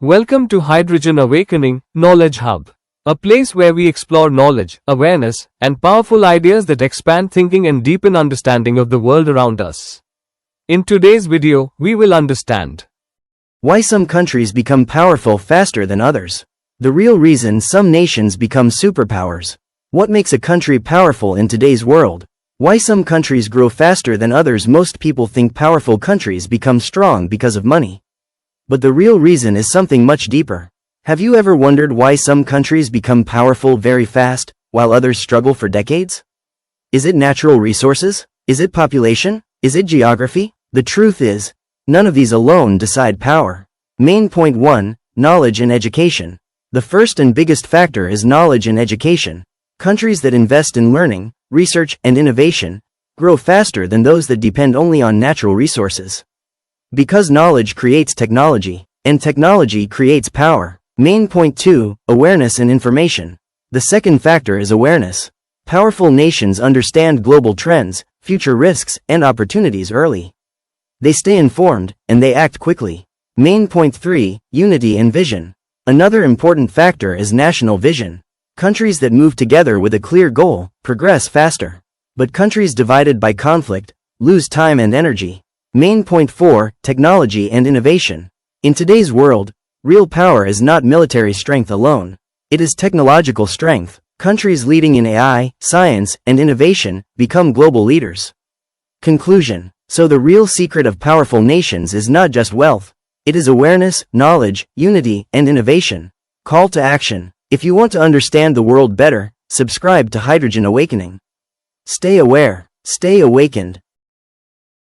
Welcome to Hydrogen Awakening Knowledge Hub, a place where we explore knowledge, awareness, and powerful ideas that expand thinking and deepen understanding of the world around us. In today's video, we will understand why some countries become powerful faster than others, the real reason some nations become superpowers, what makes a country powerful in today's world, why some countries grow faster than others. Most people think powerful countries become strong because of money. But the real reason is something much deeper. Have you ever wondered why some countries become powerful very fast, while others struggle for decades? Is it natural resources? Is it population? Is it geography? The truth is, none of these alone decide power. Main point 1, knowledge and education. The first and biggest factor is knowledge and education. Countries that invest in learning, research, and innovation grow faster than those that depend only on natural resources. Because knowledge creates technology, and technology creates power. Main point 2, awareness and information. The second factor is awareness. Powerful nations understand global trends, future risks, and opportunities early. They stay informed, and they act quickly. Main point 3, unity and vision. Another important factor is national vision. Countries that move together with a clear goal progress faster. But countries divided by conflict lose time and energy. Main point 4, technology and innovation. In today's world, real power is not military strength alone. It is technological strength. Countries leading in AI, science, and innovation become global leaders. Conclusion. So the real secret of powerful nations is not just wealth. It is awareness, knowledge, unity, and innovation. Call to action. If you want to understand the world better, subscribe to Hydrogen Awakening. Stay aware, stay awakened,